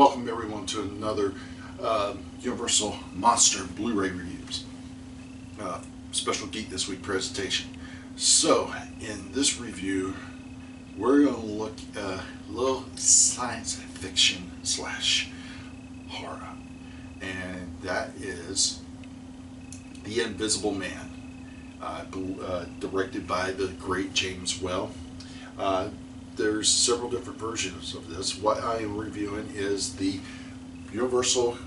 Welcome everyone to another Universal Monster Blu-Ray Reviews. Special Geek This Week presentation. So, in this review, we're going to look at a little science fiction / horror. And that is The Invisible Man, directed by the great James Whale. There's several different versions of this. What I am reviewing is the Universal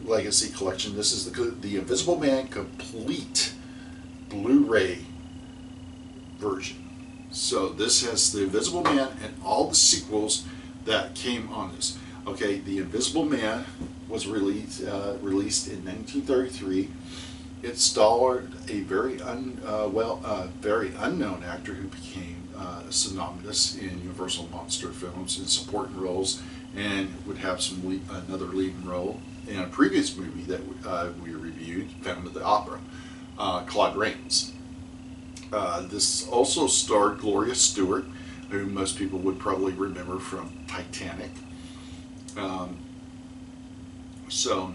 Legacy Collection. This is the Invisible Man Complete Blu-ray version. So this has the Invisible Man and all the sequels that came on this. Okay, the Invisible Man was released in 1933. It starred a very unknown actor who became synonymous in Universal Monster films in supporting roles, and would have another leading role in a previous movie that we reviewed, Phantom of the Opera, Claude Rains. This also starred Gloria Stewart, who most people would probably remember from Titanic. So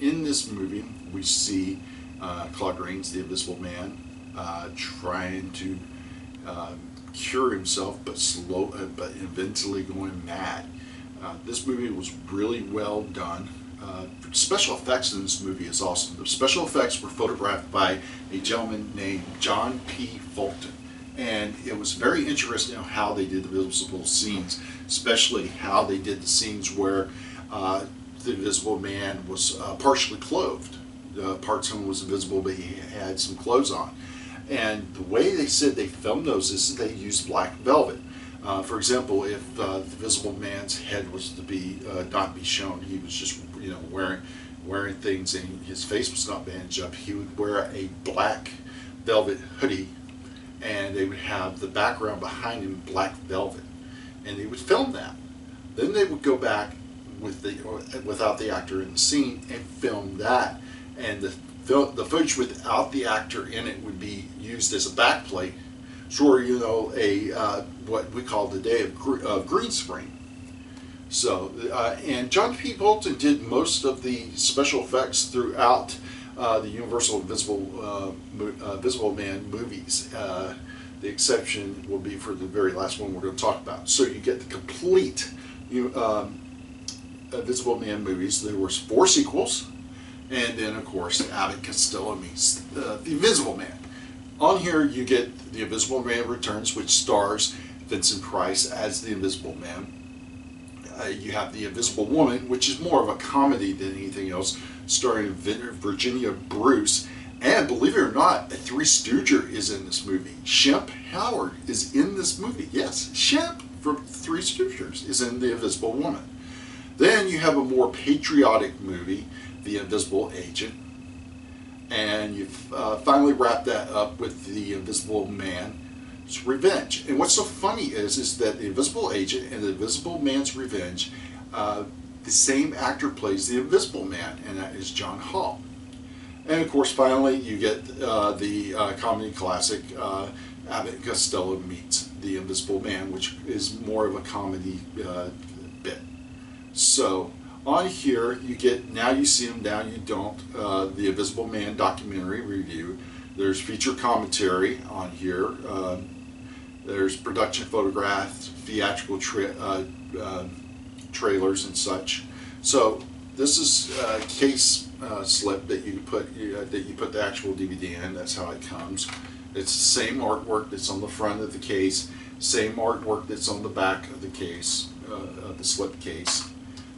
in this movie we see Claude Rains, the Invisible Man, trying to cure himself, but eventually going mad. This movie was really well done. Special effects in this movie is awesome. The special effects were photographed by a gentleman named John P. Fulton, and it was very interesting how they did the visible scenes, especially how they did the scenes where the Invisible Man was partially clothed. Parts of him was invisible, but he had some clothes on. And the way they said they filmed those is they used black velvet. For example, if the Invisible Man's head was to be not be shown, he was just wearing things, and his face was not bandaged up. He would wear a black velvet hoodie, and they would have the background behind him black velvet, and they would film that. Then they would go back without the actor in the scene and film that, and the footage without the actor in it would be used as a backplate, sort of, what we call today a green screen. So, and John P. Fulton did most of the special effects throughout the Universal Invisible Man movies. The exception will be for the very last one we're going to talk about. So you get the complete Invisible Man movies. There were 4 sequels. And then, of course, Abbott Costello meets the Invisible Man. On here, you get The Invisible Man Returns, which stars Vincent Price as the Invisible Man. You have The Invisible Woman, which is more of a comedy than anything else, starring Virginia Bruce. And believe it or not, a Three Stooges is in this movie. Shemp Howard is in this movie. Yes, Shemp from Three Stooges is in The Invisible Woman. Then you have a more patriotic movie, The Invisible Agent, and you finally wrap that up with The Invisible Man's Revenge. And what's so funny is that The Invisible Agent and The Invisible Man's Revenge, the same actor plays the Invisible Man, and that is John Hall. And of course, finally, you get the comedy classic Abbott and Costello meets The Invisible Man, which is more of a comedy bit. So on here, you get Now You See Him, Now You Don't, the Invisible Man documentary review. There's feature commentary on here. There's production photographs, theatrical trailers and such. So this is a case slip that you put the actual DVD in. That's how it comes. It's the same artwork that's on the front of the case, same artwork that's on the back of the case, the slip case.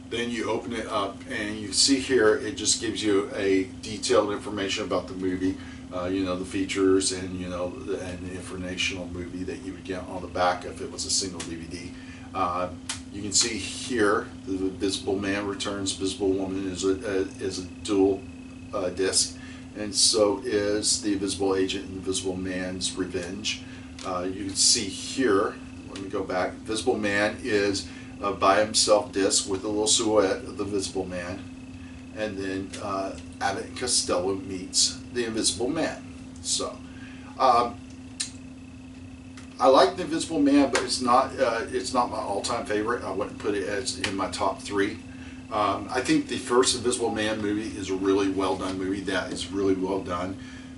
Then you open it up, and you see here it just gives you a detailed information about the movie, the features, and the informational movie that you would get on the back if it was a single DVD. You can see here the Invisible Man Returns, Invisible Woman is a dual disc, and so is the Invisible Agent and Invisible Man's Revenge. You can see here. Let me go back. Invisible Man is by himself disc with a little silhouette of the Invisible Man, and then Abbott and Costello meets the Invisible Man. So I like the Invisible Man, but it's not my all-time favorite. I wouldn't put it as in my top 3. I think the first Invisible Man movie is a really well done movie. That is really well done.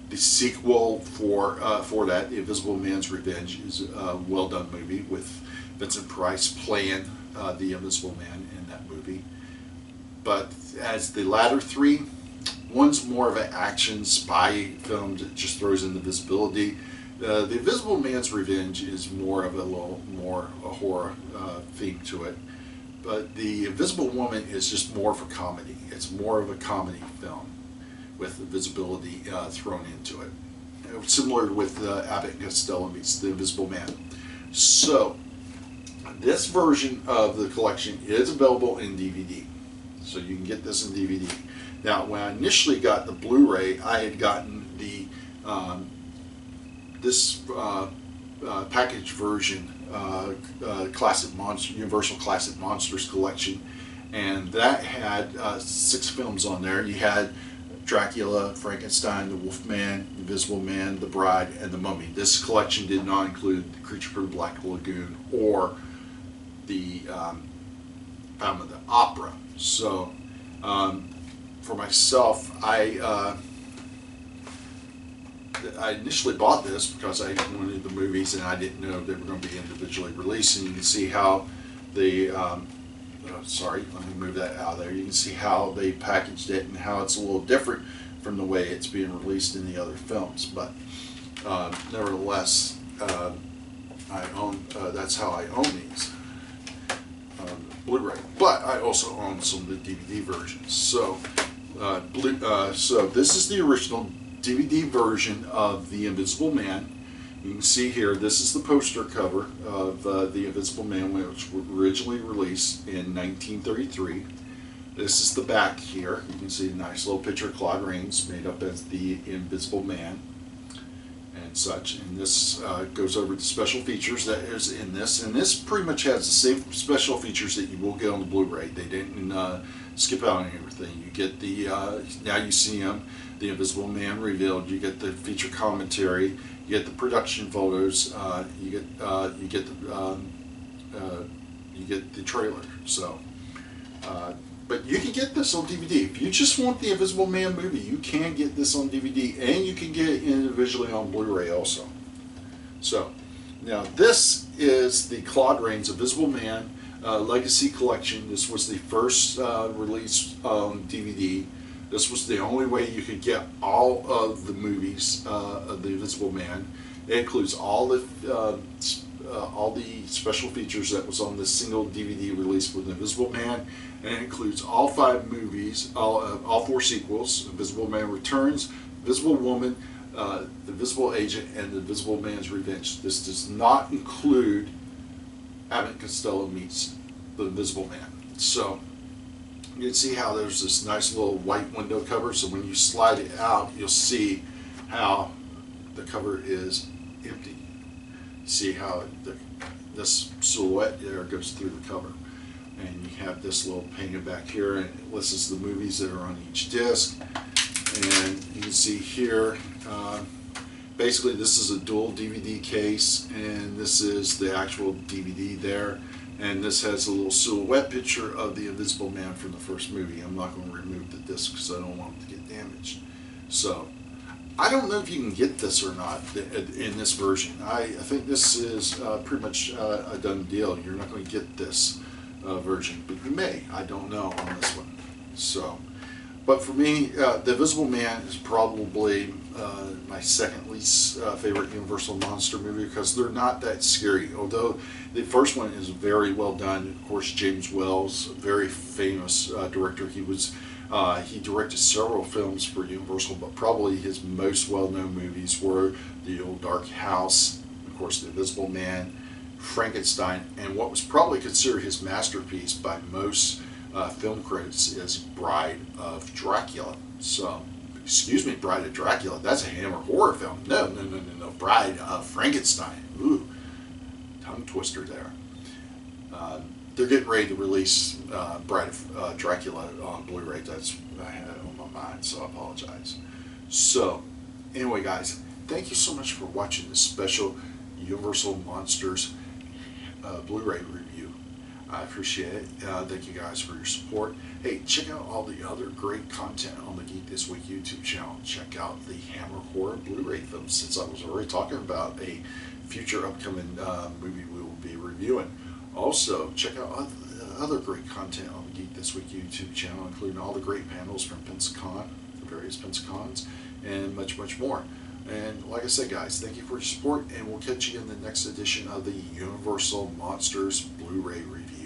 The sequel for that, The Invisible Man's Revenge, is a well done movie with Vincent Price playing the Invisible Man in that movie. But as the latter three, one's more of an action spy film that just throws in the visibility. The Invisible Man's Revenge is more of a little more a horror theme to it. But The Invisible Woman is just more of a comedy. It's more of a comedy film with the visibility thrown into it. Similar with Abbott and Costello meets The Invisible Man. So, this version of the collection is available in DVD. So you can get this in DVD. Now, when I initially got the Blu-ray, I had gotten the package version, Universal Classic Monsters collection, and that had 6 films on there. You had Dracula, Frankenstein, the Wolfman, the Invisible Man, the Bride, and the Mummy. This collection did not include the Creature from the Black Lagoon or the Phantom of the Opera. So, for myself, I initially bought this because I wanted the movies and I didn't know they were going to be individually released. And you can see how they, sorry, let me move that out of there. You can see how they packaged it and how it's a little different from the way it's being released in the other films. But nevertheless, I own. That's how I own these Blu-ray. But I also own some of the DVD versions. So, so this is the original DVD version of The Invisible Man. You can see here, this is the poster cover of The Invisible Man, which was originally released in 1933. This is the back here. You can see a nice little picture of Claude Rains made up as the Invisible Man and such. And this goes over the special features that is in this. And this pretty much has the same special features that you will get on the Blu-ray. They didn't skip out on everything. You get the, now you see him, the Invisible Man revealed. You get the feature commentary. You get the production photos. You get the trailer. So, but you can get this on DVD. If you just want the Invisible Man movie, you can get this on DVD, and you can get it individually on Blu-ray also. So, now this is the Claude Rains Invisible Man Legacy Collection. This was the first release on DVD. This was the only way you could get all of the movies of the Invisible Man. It includes all the special features that was on this single DVD release with the Invisible Man, and it includes all 5 movies, all 4 sequels: Invisible Man Returns, Invisible Woman, The Invisible Agent, and The Invisible Man's Revenge. This does not include Abbott and Costello meets The Invisible Man. So you can see how there's this nice little white window cover, so when you slide it out, you'll see how the cover is empty. See how this silhouette there goes through the cover. And you have this little painted back here, and it lists the movies that are on each disc. And you can see here, basically this is a dual DVD case, and this is the actual DVD there. And this has a little silhouette picture of the Invisible Man from the first movie. I'm not going to remove the disc because I don't want it to get damaged. So, I don't know if you can get this or not in this version. I think this is pretty much a done deal. You're not going to get this version, but you may. I don't know on this one. So, but for me, The Invisible Man is probably my second least favorite Universal monster movie because they're not that scary. Although the first one is very well done. Of course, James Welles, very famous director. He directed several films for Universal, but probably his most well-known movies were The Old Dark House, of course, The Invisible Man, Frankenstein, and what was probably considered his masterpiece by most film critics is Bride of Dracula. So, excuse me, Bride of Dracula, that's a Hammer horror film. No, Bride of Frankenstein. Ooh, tongue twister there. They're getting ready to release Bride of Dracula on Blu-ray. That's I had it on my mind, so I apologize. So, anyway, guys, thank you so much for watching this special Universal Monsters Blu-ray review. I appreciate it. Thank you guys for your support. Hey, check out all the other great content on the Geek This Week YouTube channel. Check out the Hammer Horror Blu-ray film, since I was already talking about a future upcoming movie we will be reviewing. Also, check out other great content on the Geek This Week YouTube channel, including all the great panels from Pensacon, the various Pensacons, and much, much more. And like I said, guys, thank you for your support, and we'll catch you in the next edition of the Universal Monsters Blu-ray review.